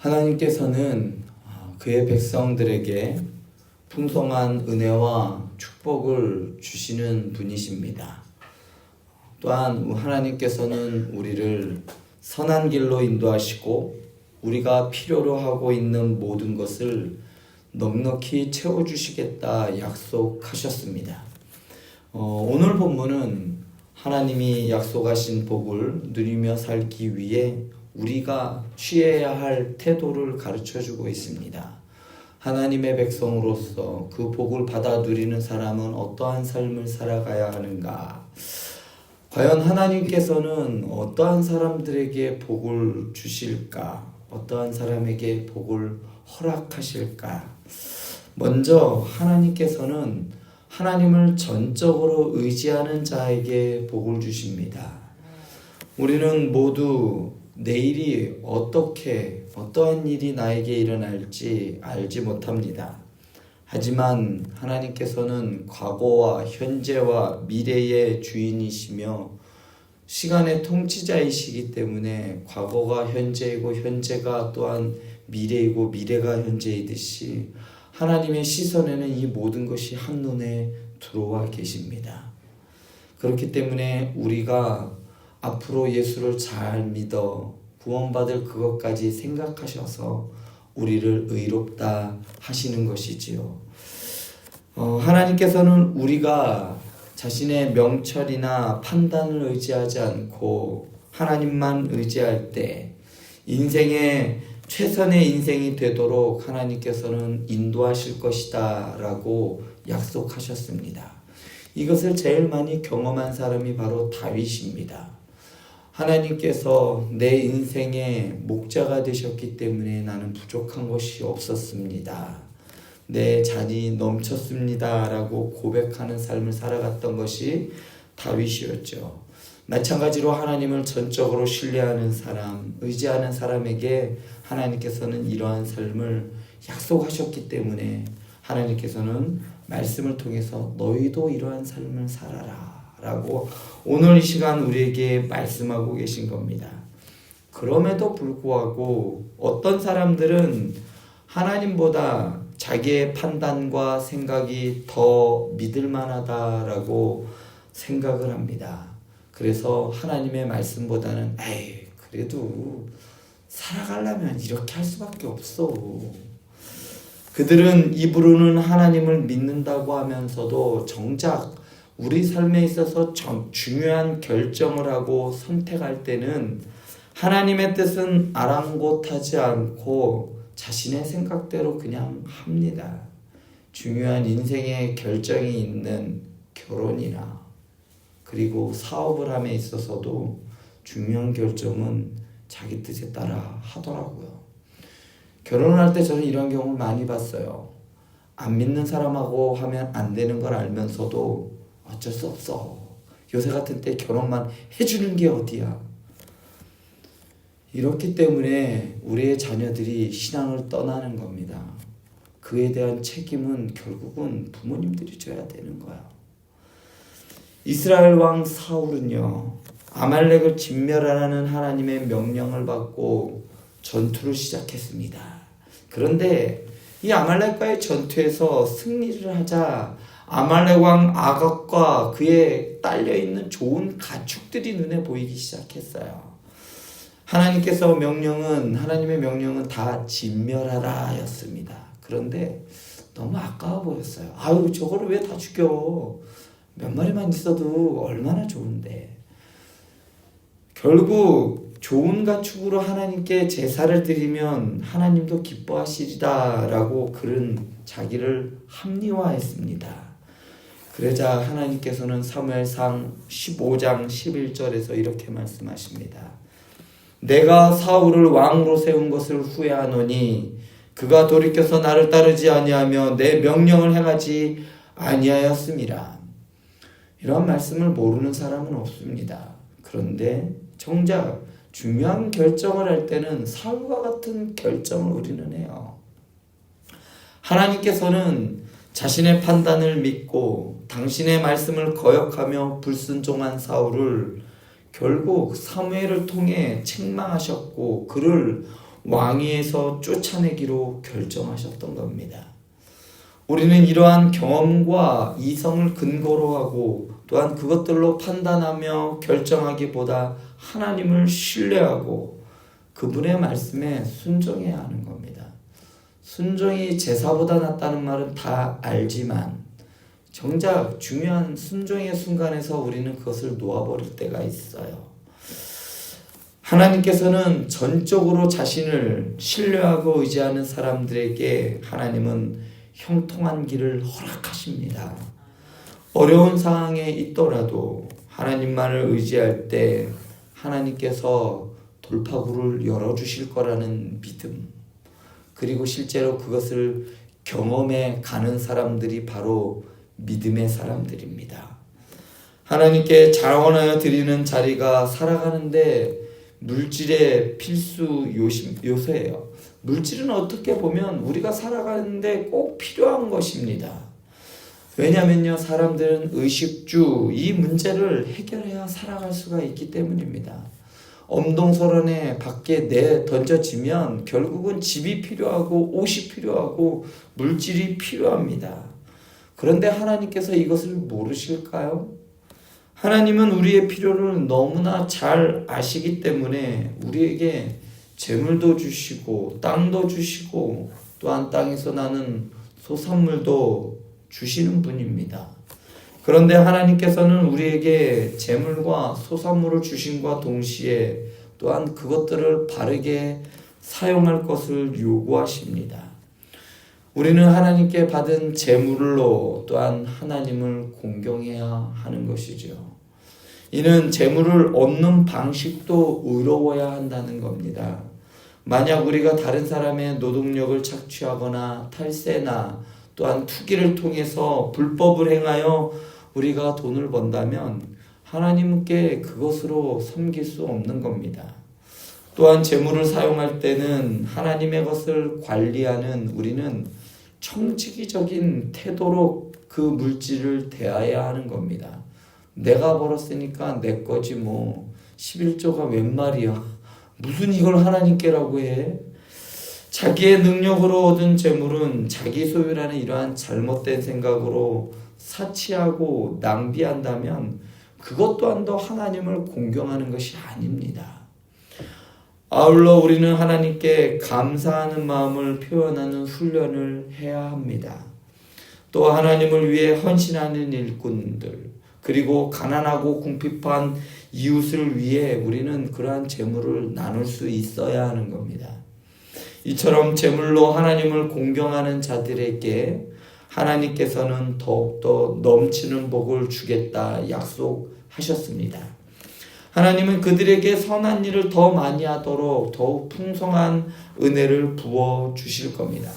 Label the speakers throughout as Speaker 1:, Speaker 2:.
Speaker 1: 하나님께서는 그의 백성들에게 풍성한 은혜와 축복을 주시는 분이십니다. 또한 하나님께서는 우리를 선한 길로 인도하시고 우리가 필요로 하고 있는 모든 것을 넉넉히 채워주시겠다 약속하셨습니다. 오늘 본문은 하나님이 약속하신 복을 누리며 살기 위해 우리가 취해야 할 태도를 가르쳐주고 있습니다. 하나님의 백성으로서 그 복을 받아 누리는 사람은 어떠한 삶을 살아가야 하는가? 과연 하나님께서는 어떠한 사람들에게 복을 주실까? 어떠한 사람에게 복을 허락하실까? 먼저 하나님께서는 하나님을 전적으로 의지하는 자에게 복을 주십니다. 우리는 모두 내일이 어떠한 일이 나에게 일어날지 알지 못합니다. 하지만 하나님께서는 과거와 현재와 미래의 주인이시며 시간의 통치자이시기 때문에 과거가 현재이고 현재가 또한 미래이고 미래가 현재이듯이 하나님의 시선에는 이 모든 것이 한눈에 들어와 계십니다. 그렇기 때문에 우리가 앞으로 예수를 잘 믿어 구원받을 그것까지 생각하셔서 우리를 의롭다 하시는 것이지요. 하나님께서는 우리가 자신의 명철이나 판단을 의지하지 않고 하나님만 의지할 때 인생의 최선의 인생이 되도록 하나님께서는 인도하실 것이다 라고 약속하셨습니다. 이것을 제일 많이 경험한 사람이 바로 다윗입니다. 하나님께서 내 인생의 목자가 되셨기 때문에 나는 부족한 것이 없었습니다. 내 잔이 넘쳤습니다 라고 고백하는 삶을 살아갔던 것이 다윗이었죠. 마찬가지로 하나님을 전적으로 신뢰하는 사람, 의지하는 사람에게 하나님께서는 이러한 삶을 약속하셨기 때문에 하나님께서는 말씀을 통해서 너희도 이러한 삶을 살아라 라고 오늘 이 시간 우리에게 말씀하고 계신 겁니다. 그럼에도 불구하고 어떤 사람들은 하나님보다 자기의 판단과 생각이 더 믿을 만하다라고 생각을 합니다. 그래서 하나님의 말씀보다는 그래도 살아가려면 이렇게 할 수밖에 없어. 그들은 입으로는 하나님을 믿는다고 하면서도 정작 우리 삶에 있어서 중요한 결정을 하고 선택할 때는 하나님의 뜻은 아랑곳하지 않고 자신의 생각대로 그냥 합니다. 중요한 인생의 결정이 있는 결혼이나 그리고 사업을 함에 있어서도 중요한 결정은 자기 뜻에 따라 하더라고요. 결혼을 할 때 저는 이런 경우를 많이 봤어요. 안 믿는 사람하고 하면 안 되는 걸 알면서도 어쩔 수 없어. 요새 같은 때 결혼만 해주는 게 어디야. 이렇기 때문에 우리의 자녀들이 신앙을 떠나는 겁니다. 그에 대한 책임은 결국은 부모님들이 져야 되는 거야. 이스라엘 왕 사울은요, 아말렉을 진멸하라는 하나님의 명령을 받고 전투를 시작했습니다. 그런데 이 아말렉과의 전투에서 승리를 하자 아말렉 왕 아각과 그에 딸려있는 좋은 가축들이 눈에 보이기 시작했어요. 하나님의 명령은 다 진멸하라 였습니다. 그런데 너무 아까워 보였어요. 저거를 왜 다 죽여? 몇 마리만 있어도 얼마나 좋은데. 결국 좋은 가축으로 하나님께 제사를 드리면 하나님도 기뻐하시리다 라고 그는 자기를 합리화했습니다. 그러자 하나님께서는 사무엘상 15장 11절에서 이렇게 말씀하십니다. 내가 사울을 왕으로 세운 것을 후회하노니 그가 돌이켜서 나를 따르지 아니하며 내 명령을 행하지 아니하였음이라. 이런 말씀을 모르는 사람은 없습니다. 그런데 정작 중요한 결정을 할 때는 사울과 같은 결정을 우리는 해요. 하나님께서는 자신의 판단을 믿고 당신의 말씀을 거역하며 불순종한 사울을 결국 사무엘을 통해 책망하셨고 그를 왕위에서 쫓아내기로 결정하셨던 겁니다. 우리는 이러한 경험과 이성을 근거로 하고 또한 그것들로 판단하며 결정하기보다 하나님을 신뢰하고 그분의 말씀에 순종해야 하는 겁니다. 순종이 제사보다 낫다는 말은 다 알지만 정작 중요한 순종의 순간에서 우리는 그것을 놓아버릴 때가 있어요. 하나님께서는 전적으로 자신을 신뢰하고 의지하는 사람들에게 하나님은 형통한 길을 허락하십니다. 어려운 상황에 있더라도 하나님만을 의지할 때 하나님께서 돌파구를 열어주실 거라는 믿음, 그리고 실제로 그것을 경험해 가는 사람들이 바로 믿음의 사람들입니다. 하나님께 자원하여 드리는 자리가 살아가는데 물질의 필수 요소예요. 물질은 어떻게 보면 우리가 살아가는데 꼭 필요한 것입니다. 왜냐면요, 사람들은 의식주 이 문제를 해결해야 살아갈 수가 있기 때문입니다. 엄동설원에 밖에 던져지면 결국은 집이 필요하고 옷이 필요하고 물질이 필요합니다. 그런데 하나님께서 이것을 모르실까요? 하나님은 우리의 필요를 너무나 잘 아시기 때문에 우리에게 재물도 주시고 땅도 주시고 또한 땅에서 나는 소산물도 주시는 분입니다. 그런데 하나님께서는 우리에게 재물과 소산물을 주심과 동시에 또한 그것들을 바르게 사용할 것을 요구하십니다. 우리는 하나님께 받은 재물로 또한 하나님을 공경해야 하는 것이죠. 이는 재물을 얻는 방식도 의로워야 한다는 겁니다. 만약 우리가 다른 사람의 노동력을 착취하거나 탈세나 또한 투기를 통해서 불법을 행하여 우리가 돈을 번다면 하나님께 그것으로 섬길 수 없는 겁니다. 또한 재물을 사용할 때는 하나님의 것을 관리하는 우리는 청지기적인 태도로 그 물질을 대해야 하는 겁니다. 내가 벌었으니까 내 거지 뭐 11조가 웬 말이야. 무슨 이걸 하나님께라고 해? 자기의 능력으로 얻은 재물은 자기 소유라는 이러한 잘못된 생각으로 사치하고 낭비한다면 그것 또한도 하나님을 공경하는 것이 아닙니다. 아울러 우리는 하나님께 감사하는 마음을 표현하는 훈련을 해야 합니다. 또 하나님을 위해 헌신하는 일꾼들, 그리고 가난하고 궁핍한 이웃을 위해 우리는 그러한 재물을 나눌 수 있어야 하는 겁니다. 이처럼 재물로 하나님을 공경하는 자들에게 하나님께서는 더욱더 넘치는 복을 주겠다 약속하셨습니다. 하나님은 그들에게 선한 일을 더 많이 하도록 더욱 풍성한 은혜를 부어 주실 겁니다.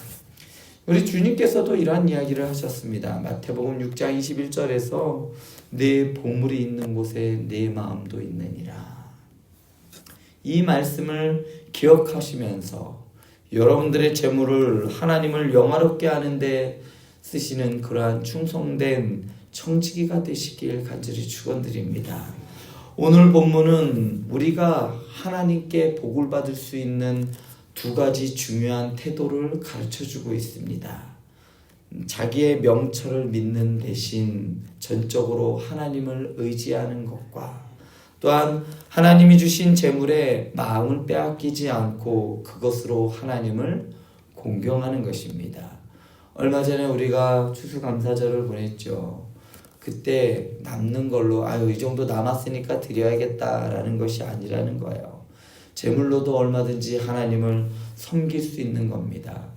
Speaker 1: 우리 주님께서도 이러한 이야기를 하셨습니다. 마태복음 6장 21절에서 내 보물이 있는 곳에 내 마음도 있느니라. 이 말씀을 기억하시면서 여러분들의 재물을 하나님을 영화롭게 하는데 쓰시는 그러한 충성된 청지기가 되시길 간절히 축원드립니다. 오늘 본문은 우리가 하나님께 복을 받을 수 있는 두 가지 중요한 태도를 가르쳐주고 있습니다. 자기의 명철을 믿는 대신 전적으로 하나님을 의지하는 것과 또한 하나님이 주신 재물에 마음을 빼앗기지 않고 그것으로 하나님을 공경하는 것입니다. 얼마 전에 우리가 추수감사절을 보냈죠. 그때 남는 걸로 이 정도 남았으니까 드려야겠다라는 것이 아니라는 거예요. 재물로도 얼마든지 하나님을 섬길 수 있는 겁니다.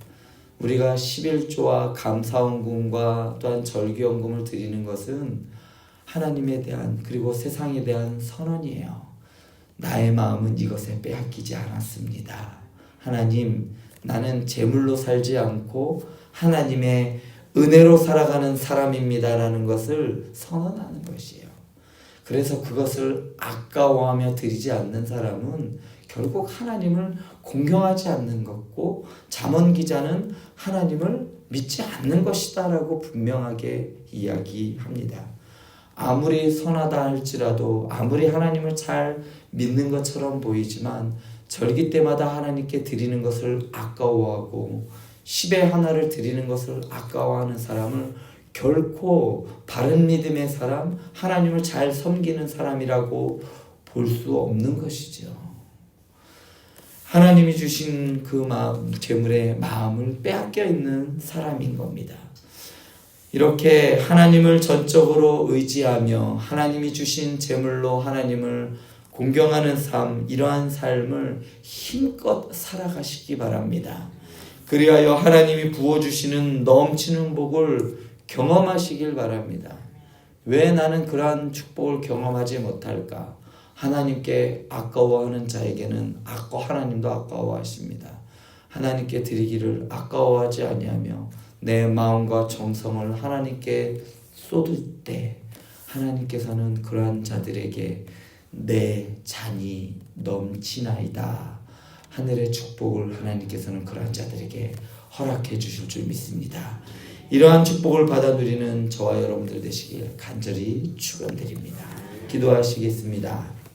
Speaker 1: 우리가 11조와 감사원금과 또한 절기원금을 드리는 것은 하나님에 대한 그리고 세상에 대한 선언이에요. 나의 마음은 이것에 빼앗기지 않았습니다. 하나님, 나는 재물로 살지 않고 하나님의 은혜로 살아가는 사람입니다라는 것을 선언하는 것이에요. 그래서 그것을 아까워하며 드리지 않는 사람은 결국 하나님을 공경하지 않는 것고 잠언 기자는 하나님을 믿지 않는 것이다라고 분명하게 이야기합니다. 아무리 선하다 할지라도 아무리 하나님을 잘 믿는 것처럼 보이지만 절기 때마다 하나님께 드리는 것을 아까워하고 10의 하나를 드리는 것을 아까워하는 사람을 결코 바른 믿음의 사람, 하나님을 잘 섬기는 사람이라고 볼 수 없는 것이죠. 하나님이 주신 그 마음, 재물의 마음을 빼앗겨 있는 사람인 겁니다. 이렇게 하나님을 전적으로 의지하며 하나님이 주신 재물로 하나님을 공경하는 삶, 이러한 삶을 힘껏 살아가시기 바랍니다. 그리하여 하나님이 부어주시는 넘치는 복을 경험하시길 바랍니다. 왜 나는 그러한 축복을 경험하지 못할까? 하나님께 아까워하는 자에게는 하나님도 아까워하십니다. 하나님께 드리기를 아까워하지 아니하며 내 마음과 정성을 하나님께 쏟을 때 하나님께서는 그러한 자들에게 내 잔이 넘치나이다. 하늘의 축복을 하나님께서는 그러한 자들에게 허락해 주실 줄 믿습니다. 이러한 축복을 받아 누리는 저와 여러분들 되시길 간절히 축원드립니다. 기도하시겠습니다.